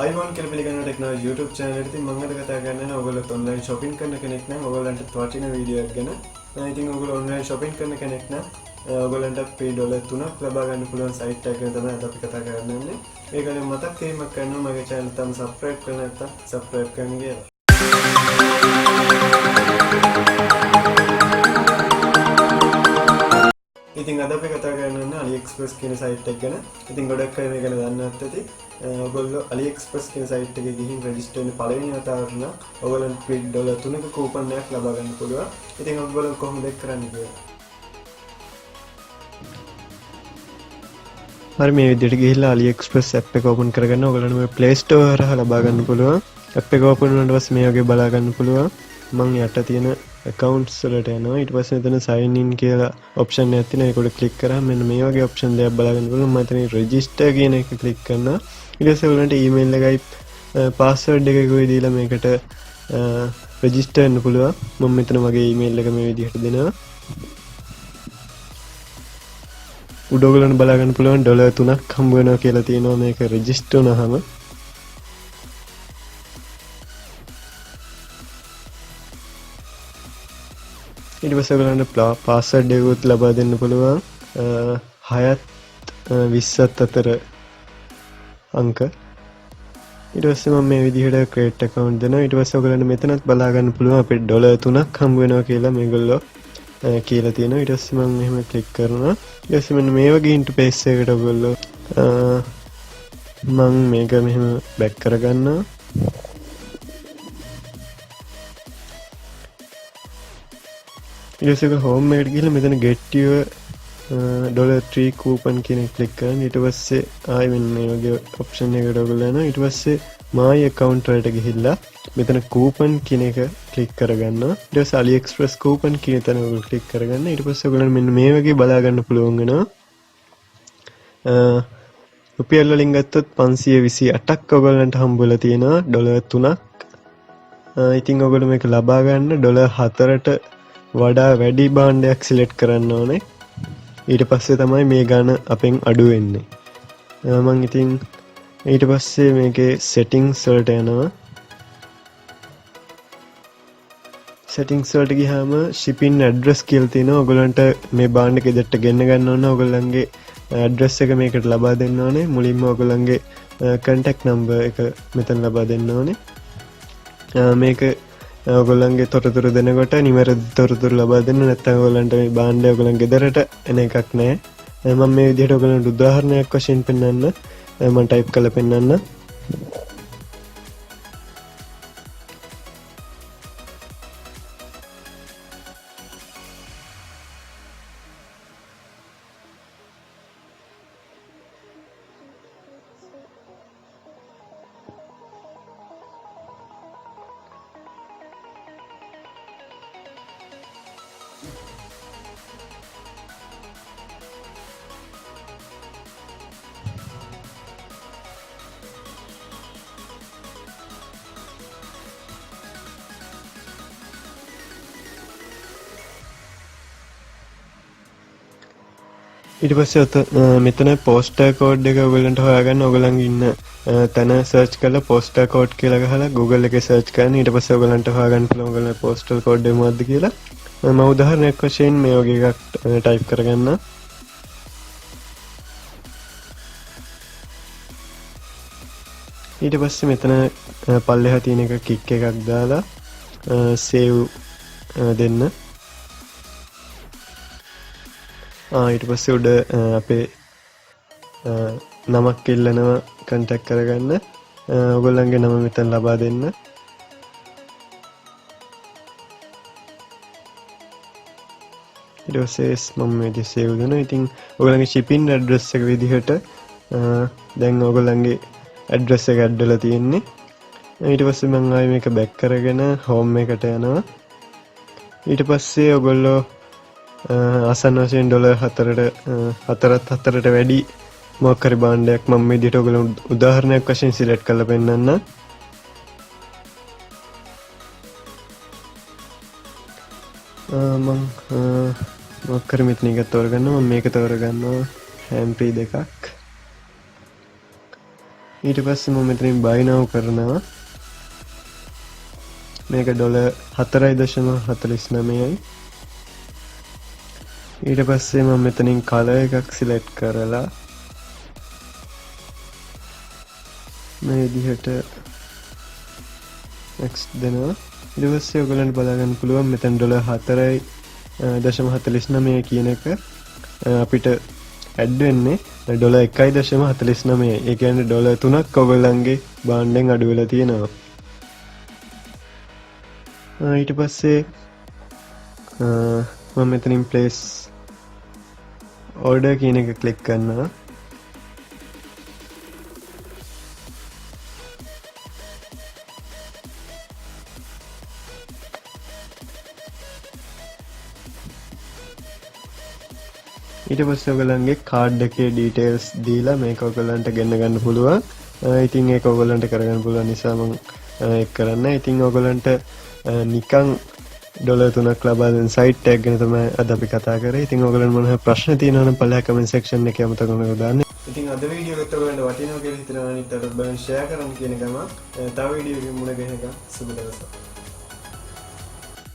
iPhone කියලා පිළිගන්න technology YouTube channel එකේ ඉතින් මම අද කතා කරන්නේ ඔයගොල්ලෝ online shopping කරන කෙනෙක් නම් ඔයගොල්ලන්ට වටින වීඩියෝ එකක් ගැන. ඉතින් ඔයගොල්ලෝ online shopping කරන කෙනෙක් නම් ඔයගොල්ලන්ට $3 ලබා ගන්න පුළුවන් site එකක් ගැන තමයි අද අපි කතා කරන්නේ. ඒක ගැන මතක් කිරීමක් කරනවා මගේ channel එක තම subscribe කරලා නැත්නම් subscribe කරන්න කියලා. ඉතින් අද අපි කතා කරන්නේ aliexpress කියන site එක ගැන. ඉතින් ගොඩක් අය මේක ගැන දන්නේ නැත්නම් ඔයගොල්ලෝ aliexpress කියන site එකේ ගිහින් register වෙන පළවෙනි වතාවට නම් ඔයගොල්ලන්ට $3ක coupon එකක් ලබා ගන්න පුළුවන්. ඉතින් ඔයගොල්ලෝ කොහොමද ඒක කරන්නේ කියලා. හරි මේ විදිහට ගිහිල්ලා aliexpress app එක open කරගන්න. ඔයගොල්ලන්ට මේ play store හරහා ලබා ගන්න පුළුවන්. app එක open වුණාට පස්සේ මේ වගේ බලා ගන්න පුළුවන්. මම යට තියෙන accounts වලට යනවා. ඊට පස්සේ මෙතන sign in කියලා option එකක් තියෙනවා. ඒක උඩ click කරාම මෙන්න මේ වගේ option දෙකක් බලා ගන්න පුළුවන්. මම එතන register කියන එක click කරනවා. ඊට පස්සේ ඔයගොල්ලන්ට email එකයි password එකකුයි දීලා මේකට register වෙන්න පුළුවන්. මම මෙතන මගේ email එක මේ විදිහට දෙනවා. උඩ ඔයගොල්ලන්ට බලා ගන්න පුළුවන් $3ක් හම්බ වෙනවා කියලා තියෙනවා මේක register වුණාම. ඊට පස්සේ ඔයගොල්ලන්ට password එකකුත් ලබා දෙන්න පුළුවන් 6ත් 20ත් අතර අංක. ඊට පස්සේ මම මේ විදිහට create account දෙනවා. ඊට පස්සේ ඔයගොල්ලන්ට මෙතනත් බලා ගන්න පුළුවන් අපිට $3ක් හම්බ වෙනවා කියලා මේගොල්ලෝ කියලා තියෙනවා. ඊට පස්සේ මම මෙහෙම click කරනවා. ඊට පස්සේ මෙන්න මේ වගේ interface එකකට ඔයගොල්ලෝ මම මේක මෙහෙම back කරගන්නවා. ඊට පස්සේ home එකට ගිහලා මෙතන get your $3 coupon කියන එක click කරන්න. ඊට පස්සේ ආයෙ මෙන්න මේ වගේ option එකකට ඔයගොල්ලෝ යනවා. ඊට පස්සේ my account වලට ගිහිල්ලා මෙතන coupon කියන එක click කරගන්නවා. ඊට පස්සේ aliexpress coupon කියන තැන ඔයගොල්ලෝ click කරගන්න. ඊට පස්සේ ඔයගොල්ලන්ට මෙන්න මේ වගේ බලා ගන්න පුළුවන් වෙනවා. රුපියල් වලින් ගත්තොත් 528ක් ඔයගොල්ලන්ට හම්බුලා තියෙනවා $3ක්. ඉතින් ඔයගොල්ලෝ මේක ලබා ගන්න $4ට වඩා වැඩි භාණ්ඩයක් select කරන්න ඕනේ. ඊට පස්සේ තමයි මේ ගාන අපෙන් අඩු වෙන්නේ. මම ඉතින් ඊට පස්සේ මේකේ settings වලට යනවා. settings වලට ගියාම shipping address කියලා තියෙනවා. ඔයගොල්ලන්ට මේ භාණ්ඩ ගෙදරට ගෙන්න ගන්න ඕන. ඔයගොල්ලන්ගේ address එක මේකට ලබා දෙන්න ඕනේ. මුලින්ම ඔයගොල්ලන්ගේ contact number එක මෙතන ලබා දෙන්න ඕනේ. මේක ඔයගොල්ලන්ගේ තොරතුරු දෙනකොට නිවැරදි තොරතුරු ලබා දෙන්න. නැත්නම් ඔයගොල්ලන්ට මේ භාණ්ඩය ඔයගොල්ලන් ගෙදරට එන එකක් නෑ. මම මේ විදිහට ඔයගොල්ලන්ට උදාහරණයක් වශයෙන් පෙන්නන්න මම type කරලා පෙන්නන්න. ඊට පස්සේ මෙතන postal code එක ඔයගලන්ට හොයාගන්න. ඔයගලන්ගේ ඉන්න තැන search කරලා postal code කියලා ගහලා Google එකේ search කරන්න. ඊට පස්සේ ඔයගලන්ට හොයාගන්න පුළුවන් ඔයගලගේ postal code එක මොකක්ද කියලා. මම උදාහරණයක් වශයෙන් මේ වගේ එකක් type කරගන්න. ඊට පස්සේ මෙතන පල්ලෙහා තියෙන එක kick එකක් දාලා save දෙන්න. ඊට පස්සේ උඩ අපේ නමක් ඉල්ලනවා contact කරගන්න. ඔයගොල්ලන්ගේ නම මෙතන ලබා දෙන්න. ඊට පස්සේ මම මේක save කරනවා. ඉතින් ඔයගොල්ලන්ගේ shipping address එක විදිහට දැන් ඔයගොල්ලන්ගේ address එක add වෙලා තියෙන්නේ. ඊට පස්සේ මම ආයෙ මේක back කරගෙන home එකට යනවා. ඊට පස්සේ ඔයගොල්ලෝ ආසන්න වශයෙන් $4ට වැඩි මොකක් හරි භාණ්ඩයක් මම මේ විදිහට ඔයගොල්ලෝ උදාහරණයක් වශයෙන් select කරලා පෙන්නන්න. මම මොකක් හරි මෙතන එක තෝරගන්නවා. මම මේක තෝරගන්නවා හැම්ප්‍රී දෙකක්. ඊට පස්සේ මම මෙතනින් buy now කරනවා. මේක $4.49යි. ඊට පස්සේ මම මෙතනින් color එකක් select කරලා මේ විදිහට next දෙනවා. ඊට පස්සේ ඔයගලන්ට බලා ගන්න පුළුවන් මෙතන $4.49 කියන එක අපිට ඇඩ් වෙන්නේ $1.49. ඒ කියන්නේ $3ක් ඔයගලන්ගේ බාණ්ඩෙන් අඩු වෙලා තියෙනවා. ඊට පස්සේ මම මෙතනින් place order කියන එක ක්ලික් කරනවා. ඊට පස්සේ ඔයගලන්ගේ කාඩ් එකේ details දීලා මේක ඔයගලන්ට ගෙන්න ගන්න පුළුවන්. ඉතින් ඒක ඔයගලන්ට කරගන්න පුළුවන් නිසා මම ඒක කරන්නේ. ඉතින් ඔයගලන්ට නිකන් $3ක් ලබා දෙන site tag ගැන තමයි අද අපි කතා කරේ. ඉතින් ඔයගලන්ට මොන ප්‍රශ්න තියෙනවා නම් පළල comment section එකේ අමතක කරන්න දාන්න. ඉතින් අද වීඩියෝ එකට ඔයගලන්ට වටිනවා කියලා හිතනවා නම් ඊට බලන්න share කරන්න කියන ගම තව වීඩියෝ එකකින් මුණ ගැහෙනකම් සුබ දවසක්.